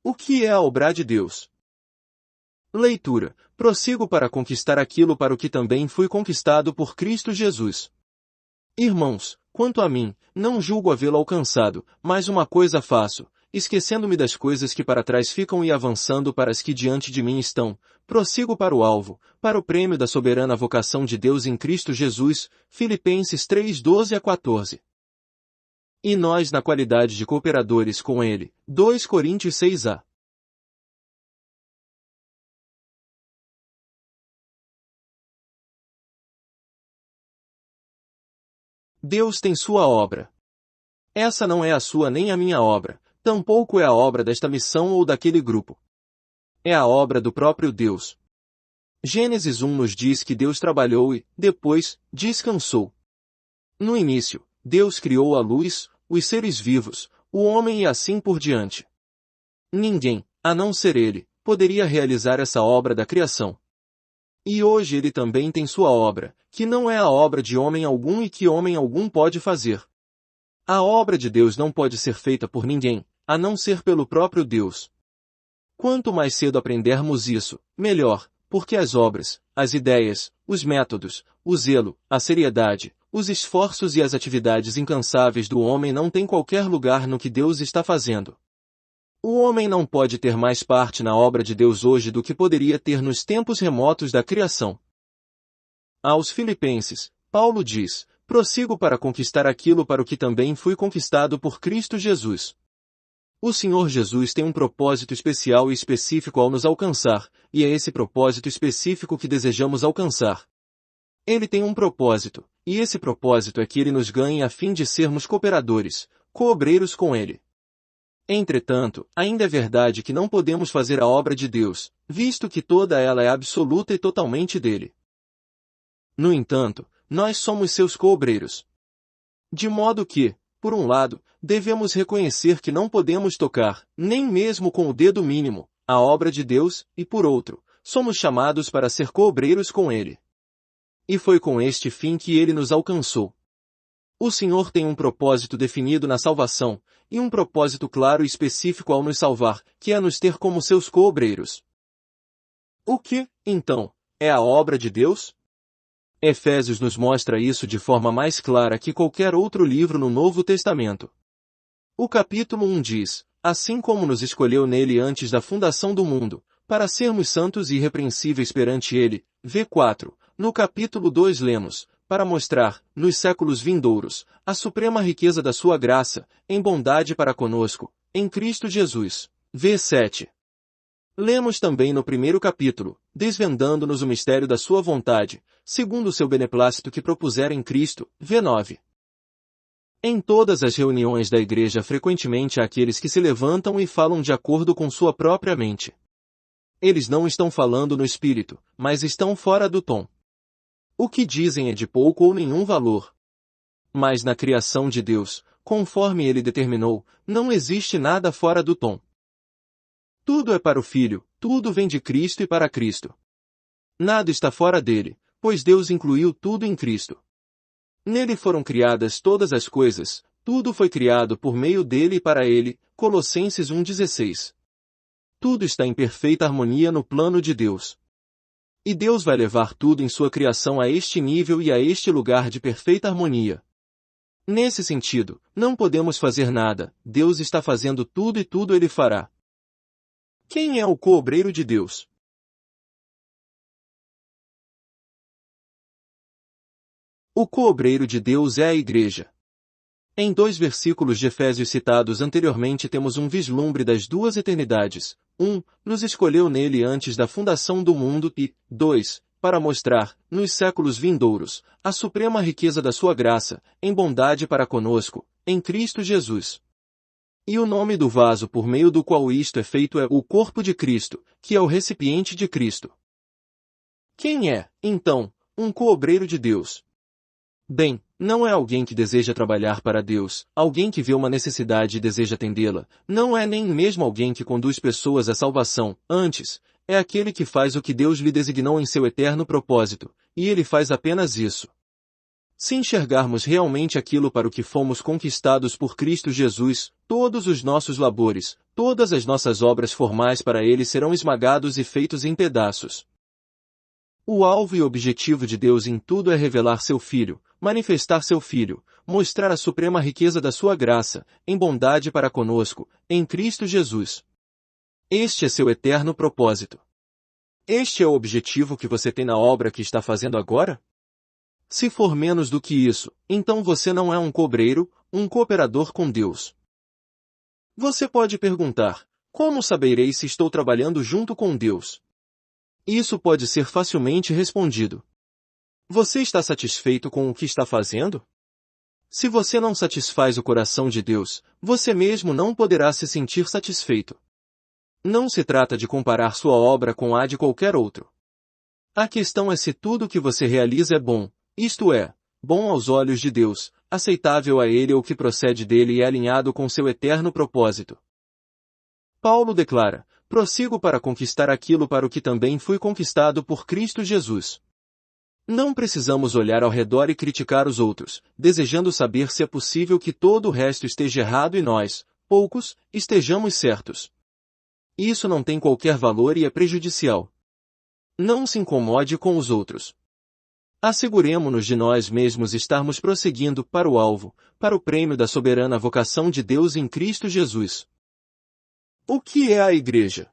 O que é a obra de Deus? Leitura. Prossigo para conquistar aquilo para o que também fui conquistado por Cristo Jesus. Irmãos, quanto a mim, não julgo havê-lo alcançado, mas uma coisa faço, esquecendo-me das coisas que para trás ficam e avançando para as que diante de mim estão, prossigo para o alvo, para o prêmio da soberana vocação de Deus em Cristo Jesus. Filipenses 3:12-14. E nós na qualidade de cooperadores com ele. 2 Coríntios 6a. Deus tem sua obra. Essa não é a sua nem a minha obra, tampouco é a obra desta missão ou daquele grupo. É a obra do próprio Deus. Gênesis 1 nos diz que Deus trabalhou e, depois, descansou. No início, Deus criou a luz, os seres vivos, o homem e assim por diante. Ninguém, a não ser Ele, poderia realizar essa obra da criação. E hoje Ele também tem sua obra, que não é a obra de homem algum e que homem algum pode fazer. A obra de Deus não pode ser feita por ninguém, a não ser pelo próprio Deus. Quanto mais cedo aprendermos isso, melhor, porque as obras, as ideias, os métodos, o zelo, a seriedade, os esforços e as atividades incansáveis do homem não têm qualquer lugar no que Deus está fazendo. O homem não pode ter mais parte na obra de Deus hoje do que poderia ter nos tempos remotos da criação. Aos Filipenses, Paulo diz: prossigo para conquistar aquilo para o que também fui conquistado por Cristo Jesus. O Senhor Jesus tem um propósito especial e específico ao nos alcançar, e é esse propósito específico que desejamos alcançar. Ele tem um propósito, e esse propósito é que Ele nos ganhe a fim de sermos cooperadores, coobreiros com Ele. Entretanto, ainda é verdade que não podemos fazer a obra de Deus, visto que toda ela é absoluta e totalmente dele. No entanto, nós somos seus coobreiros. De modo que, por um lado, devemos reconhecer que não podemos tocar, nem mesmo com o dedo mínimo, a obra de Deus, e por outro, somos chamados para ser coobreiros com Ele. E foi com este fim que Ele nos alcançou. O Senhor tem um propósito definido na salvação, e um propósito claro e específico ao nos salvar, que é nos ter como seus coobreiros. O que, então, é a obra de Deus? Efésios nos mostra isso de forma mais clara que qualquer outro livro no Novo Testamento. O capítulo 1 diz: assim como nos escolheu nele antes da fundação do mundo, para sermos santos e irrepreensíveis perante ele. V4. No capítulo 2 lemos: para mostrar, nos séculos vindouros, a suprema riqueza da sua graça, em bondade para conosco, em Cristo Jesus. V7. Lemos também no primeiro capítulo, desvendando-nos o mistério da sua vontade, segundo o seu beneplácito que propusera em Cristo. V9. Em todas as reuniões da igreja frequentemente há aqueles que se levantam e falam de acordo com sua própria mente. Eles não estão falando no espírito, mas estão fora do tom. O que dizem é de pouco ou nenhum valor. Mas na criação de Deus, conforme Ele determinou, não existe nada fora do tom. Tudo é para o Filho, tudo vem de Cristo e para Cristo. Nada está fora dele, pois Deus incluiu tudo em Cristo. Nele foram criadas todas as coisas, tudo foi criado por meio dele e para ele. Colossenses 1,16. Tudo está em perfeita harmonia no plano de Deus. E Deus vai levar tudo em sua criação a este nível e a este lugar de perfeita harmonia. Nesse sentido, não podemos fazer nada, Deus está fazendo tudo e tudo Ele fará. Quem é o coobreiro de Deus? O coobreiro de Deus é a Igreja. Em 2 versículos de Efésios citados anteriormente temos um vislumbre das duas eternidades. 1. Nos escolheu nele antes da fundação do mundo e, 2. Para mostrar, nos séculos vindouros, a suprema riqueza da sua graça, em bondade para conosco, em Cristo Jesus. E o nome do vaso por meio do qual isto é feito é o corpo de Cristo, que é o recipiente de Cristo. Quem é, então, um coobreiro de Deus? Bem, não é alguém que deseja trabalhar para Deus, alguém que vê uma necessidade e deseja atendê-la, não é nem mesmo alguém que conduz pessoas à salvação, antes, é aquele que faz o que Deus lhe designou em seu eterno propósito, e ele faz apenas isso. Se enxergarmos realmente aquilo para o que fomos conquistados por Cristo Jesus, todos os nossos labores, todas as nossas obras formais para Ele serão esmagados e feitos em pedaços. O alvo e objetivo de Deus em tudo é revelar seu Filho, manifestar seu Filho, mostrar a suprema riqueza da sua graça, em bondade para conosco, em Cristo Jesus. Este é seu eterno propósito. Este é o objetivo que você tem na obra que está fazendo agora? Se for menos do que isso, então você não é um cobreiro, um cooperador com Deus. Você pode perguntar: como saberei se estou trabalhando junto com Deus? Isso pode ser facilmente respondido. Você está satisfeito com o que está fazendo? Se você não satisfaz o coração de Deus, você mesmo não poderá se sentir satisfeito. Não se trata de comparar sua obra com a de qualquer outro. A questão é se tudo o que você realiza é bom, isto é, bom aos olhos de Deus, aceitável a Ele ou que procede dele e é alinhado com seu eterno propósito. Paulo declara: prossigo para conquistar aquilo para o que também fui conquistado por Cristo Jesus. Não precisamos olhar ao redor e criticar os outros, desejando saber se é possível que todo o resto esteja errado e nós, poucos, estejamos certos. Isso não tem qualquer valor e é prejudicial. Não se incomode com os outros. Asseguremo-nos de nós mesmos estarmos prosseguindo para o alvo, para o prêmio da soberana vocação de Deus em Cristo Jesus. O que é a Igreja?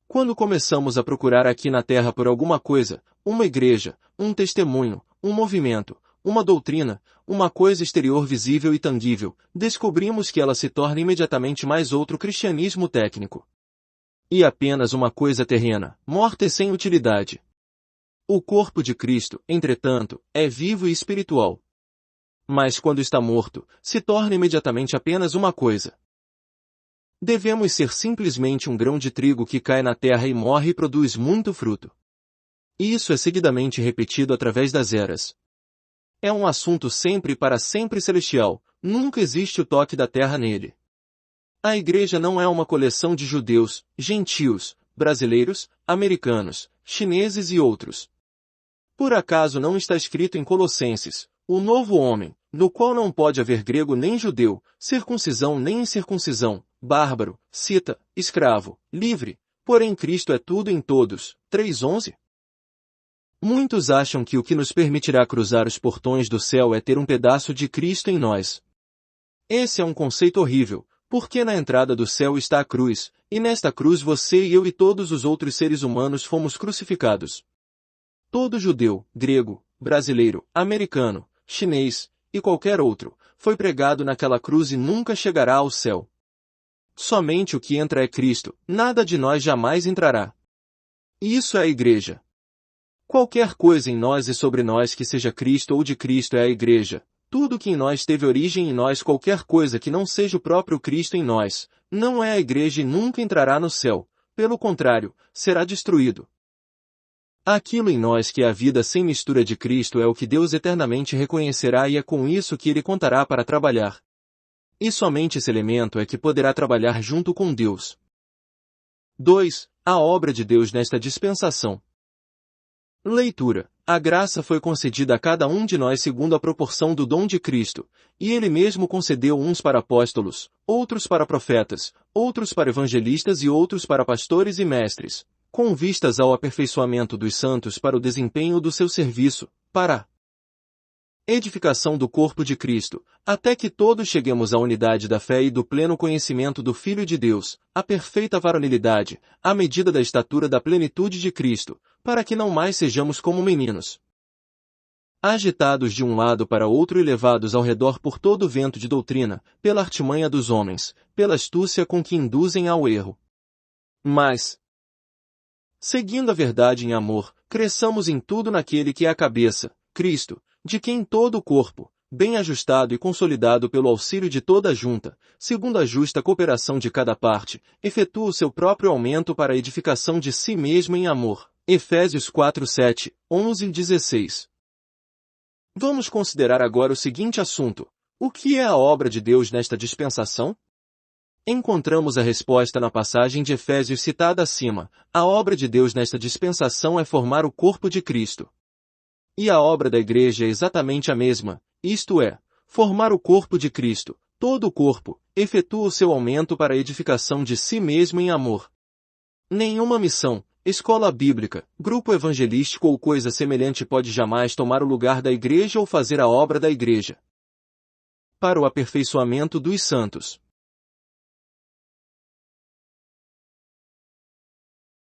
Quando começamos a procurar aqui na Terra por alguma coisa, uma igreja, um testemunho, um movimento, uma doutrina, uma coisa exterior visível e tangível, descobrimos que ela se torna imediatamente mais outro cristianismo técnico. E apenas uma coisa terrena, morta e sem utilidade. O corpo de Cristo, entretanto, é vivo e espiritual. Mas quando está morto, se torna imediatamente apenas uma coisa. Devemos ser simplesmente um grão de trigo que cai na terra e morre e produz muito fruto. Isso é seguidamente repetido através das eras. É um assunto sempre e para sempre celestial, nunca existe o toque da terra nele. A igreja não é uma coleção de judeus, gentios, brasileiros, americanos, chineses e outros. Por acaso não está escrito em Colossenses: o novo homem, no qual não pode haver grego nem judeu, circuncisão nem incircuncisão, bárbaro, cita, escravo, livre, porém Cristo é tudo em todos. 3:11. Muitos acham que o que nos permitirá cruzar os portões do céu é ter um pedaço de Cristo em nós. Esse é um conceito horrível, porque na entrada do céu está a cruz, e nesta cruz você e eu e todos os outros seres humanos fomos crucificados. Todo judeu, grego, brasileiro, americano, chinês, e qualquer outro, foi pregado naquela cruz e nunca chegará ao céu. Somente o que entra é Cristo, nada de nós jamais entrará. Isso é a igreja. Qualquer coisa em nós e sobre nós que seja Cristo ou de Cristo é a igreja. Tudo que em nós teve origem em nós, qualquer coisa que não seja o próprio Cristo em nós, não é a igreja e nunca entrará no céu. Pelo contrário, será destruído. Aquilo em nós que é a vida sem mistura de Cristo é o que Deus eternamente reconhecerá e é com isso que Ele contará para trabalhar. E somente esse elemento é que poderá trabalhar junto com Deus. 2. A obra de Deus nesta dispensação. Leitura. A graça foi concedida a cada um de nós segundo a proporção do dom de Cristo, e Ele mesmo concedeu uns para apóstolos, outros para profetas, outros para evangelistas e outros para pastores e mestres, com vistas ao aperfeiçoamento dos santos para o desempenho do seu serviço, para a edificação do corpo de Cristo, até que todos cheguemos à unidade da fé e do pleno conhecimento do Filho de Deus, à perfeita varonilidade, à medida da estatura da plenitude de Cristo, para que não mais sejamos como meninos, agitados de um lado para outro e levados ao redor por todo o vento de doutrina, pela artimanha dos homens, pela astúcia com que induzem ao erro. Mas, seguindo a verdade em amor, cresçamos em tudo naquele que é a cabeça, Cristo, de quem todo o corpo, bem ajustado e consolidado pelo auxílio de toda a junta, segundo a justa cooperação de cada parte, efetua o seu próprio aumento para a edificação de si mesmo em amor. Efésios 4:7, 11 e 16. Vamos considerar agora o seguinte assunto: o que é a obra de Deus nesta dispensação? Encontramos a resposta na passagem de Efésios citada acima. A obra de Deus nesta dispensação é formar o corpo de Cristo. E a obra da igreja é exatamente a mesma, isto é, formar o corpo de Cristo. Todo o corpo efetua o seu aumento para a edificação de si mesmo em amor. Nenhuma missão, escola bíblica, grupo evangelístico ou coisa semelhante pode jamais tomar o lugar da igreja ou fazer a obra da igreja. Para o aperfeiçoamento dos santos.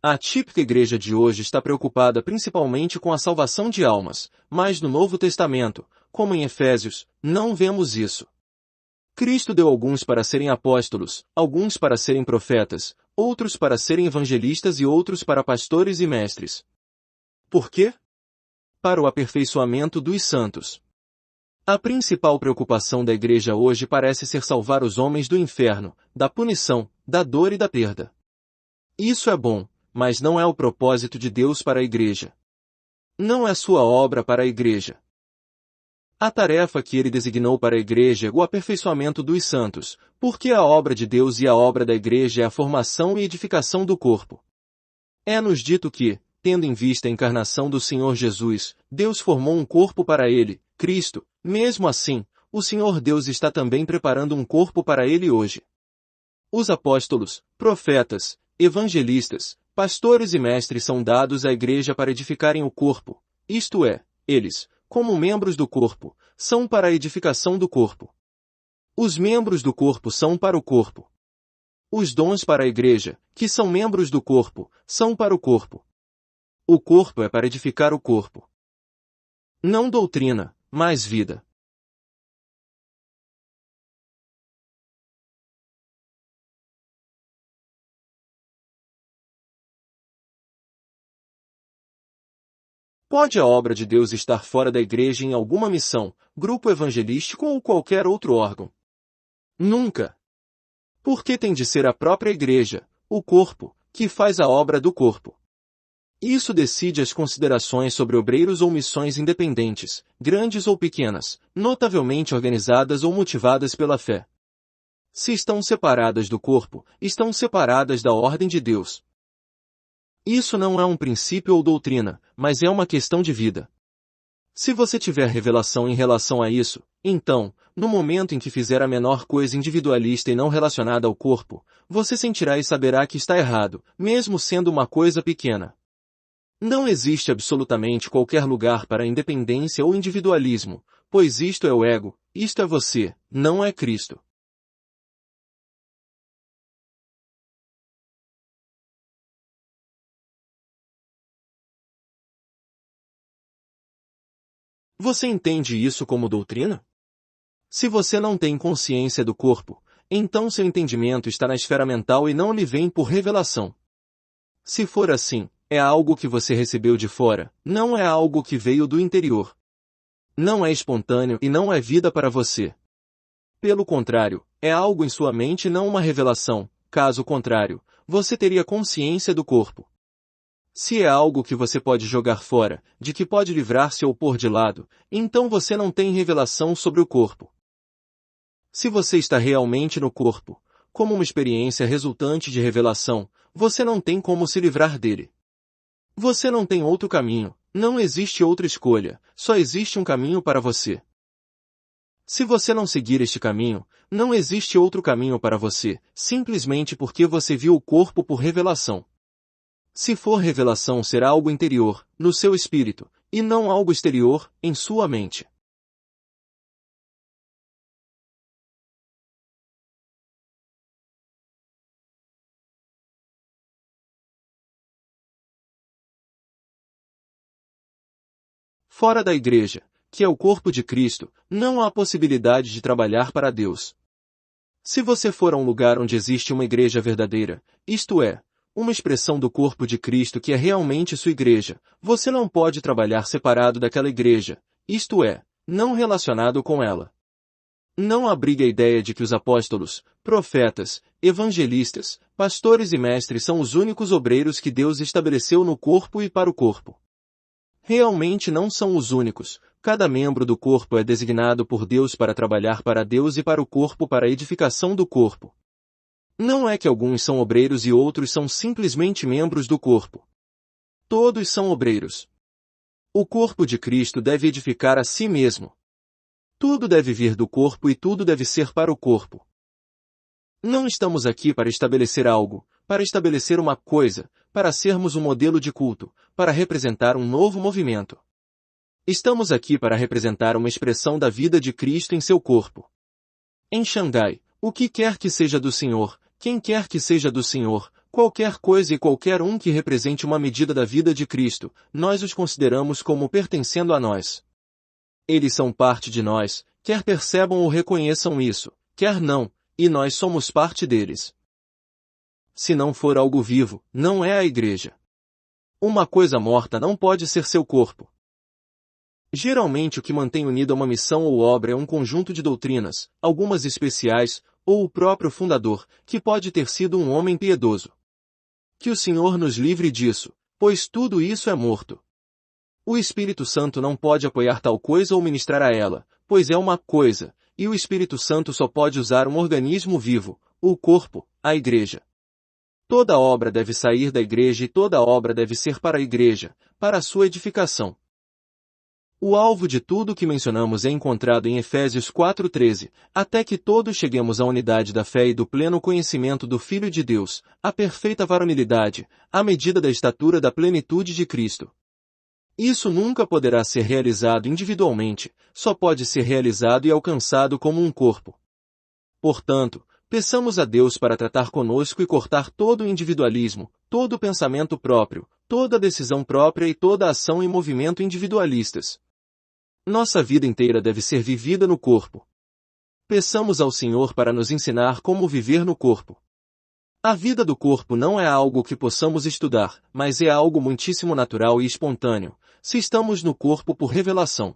A típica igreja de hoje está preocupada principalmente com a salvação de almas, mas no Novo Testamento, como em Efésios, não vemos isso. Cristo deu alguns para serem apóstolos, alguns para serem profetas, outros para serem evangelistas e outros para pastores e mestres. Por quê? Para o aperfeiçoamento dos santos. A principal preocupação da igreja hoje parece ser salvar os homens do inferno, da punição, da dor e da perda. Isso é bom, mas não é o propósito de Deus para a igreja. Não é sua obra para a igreja. A tarefa que ele designou para a igreja é o aperfeiçoamento dos santos, porque a obra de Deus e a obra da igreja é a formação e edificação do corpo. É-nos dito que, tendo em vista a encarnação do Senhor Jesus, Deus formou um corpo para ele, Cristo. Mesmo assim, o Senhor Deus está também preparando um corpo para ele hoje. Os apóstolos, profetas, evangelistas, pastores e mestres são dados à igreja para edificarem o corpo, isto é, eles, como membros do corpo, são para a edificação do corpo. Os membros do corpo são para o corpo. Os dons para a igreja, que são membros do corpo, são para o corpo. O corpo é para edificar o corpo. Não doutrina, mas vida. Pode a obra de Deus estar fora da igreja em alguma missão, grupo evangelístico ou qualquer outro órgão? Nunca. Porque tem de ser a própria igreja, o corpo, que faz a obra do corpo. Isso decide as considerações sobre obreiros ou missões independentes, grandes ou pequenas, notavelmente organizadas ou motivadas pela fé. Se estão separadas do corpo, estão separadas da ordem de Deus. Isso não é um princípio ou doutrina, mas é uma questão de vida. Se você tiver revelação em relação a isso, então, no momento em que fizer a menor coisa individualista e não relacionada ao corpo, você sentirá e saberá que está errado, mesmo sendo uma coisa pequena. Não existe absolutamente qualquer lugar para independência ou individualismo, pois isto é o ego, isto é você, não é Cristo. Você entende isso como doutrina? Se você não tem consciência do corpo, então seu entendimento está na esfera mental e não lhe vem por revelação. Se for assim, é algo que você recebeu de fora, não é algo que veio do interior. Não é espontâneo e não é vida para você. Pelo contrário, é algo em sua mente e não uma revelação, caso contrário, você teria consciência do corpo. Se é algo que você pode jogar fora, de que pode livrar-se ou pôr de lado, então você não tem revelação sobre o corpo. Se você está realmente no corpo, como uma experiência resultante de revelação, você não tem como se livrar dele. Você não tem outro caminho, não existe outra escolha, só existe um caminho para você. Se você não seguir este caminho, não existe outro caminho para você, simplesmente porque você viu o corpo por revelação. Se for revelação, será algo interior, no seu espírito, e não algo exterior, em sua mente. Fora da igreja, que é o corpo de Cristo, não há possibilidade de trabalhar para Deus. Se você for a um lugar onde existe uma igreja verdadeira, isto é, uma expressão do corpo de Cristo que é realmente sua igreja, você não pode trabalhar separado daquela igreja, isto é, não relacionado com ela. Não abrigue a ideia de que os apóstolos, profetas, evangelistas, pastores e mestres são os únicos obreiros que Deus estabeleceu no corpo e para o corpo. Realmente não são os únicos, cada membro do corpo é designado por Deus para trabalhar para Deus e para o corpo para a edificação do corpo. Não é que alguns são obreiros e outros são simplesmente membros do corpo. Todos são obreiros. O corpo de Cristo deve edificar a si mesmo. Tudo deve vir do corpo e tudo deve ser para o corpo. Não estamos aqui para estabelecer algo, para estabelecer uma coisa, para sermos um modelo de culto, para representar um novo movimento. Estamos aqui para representar uma expressão da vida de Cristo em seu corpo. Em Xangai, o que quer que seja do Senhor, quem quer que seja do Senhor, qualquer coisa e qualquer um que represente uma medida da vida de Cristo, nós os consideramos como pertencendo a nós. Eles são parte de nós, quer percebam ou reconheçam isso, quer não, e nós somos parte deles. Se não for algo vivo, não é a igreja. Uma coisa morta não pode ser seu corpo. Geralmente o que mantém unido a uma missão ou obra é um conjunto de doutrinas, algumas especiais, ou o próprio fundador, que pode ter sido um homem piedoso. Que o Senhor nos livre disso, pois tudo isso é morto. O Espírito Santo não pode apoiar tal coisa ou ministrar a ela, pois é uma coisa, e o Espírito Santo só pode usar um organismo vivo, o corpo, a igreja. Toda obra deve sair da igreja e toda obra deve ser para a igreja, para a sua edificação. O alvo de tudo o que mencionamos é encontrado em Efésios 4:13, até que todos cheguemos à unidade da fé e do pleno conhecimento do Filho de Deus, à perfeita varonilidade, à medida da estatura da plenitude de Cristo. Isso nunca poderá ser realizado individualmente, só pode ser realizado e alcançado como um corpo. Portanto, peçamos a Deus para tratar conosco e cortar todo o individualismo, todo o pensamento próprio, toda a decisão própria e toda a ação e movimento individualistas. Nossa vida inteira deve ser vivida no corpo. Peçamos ao Senhor para nos ensinar como viver no corpo. A vida do corpo não é algo que possamos estudar, mas é algo muitíssimo natural e espontâneo, se estamos no corpo por revelação.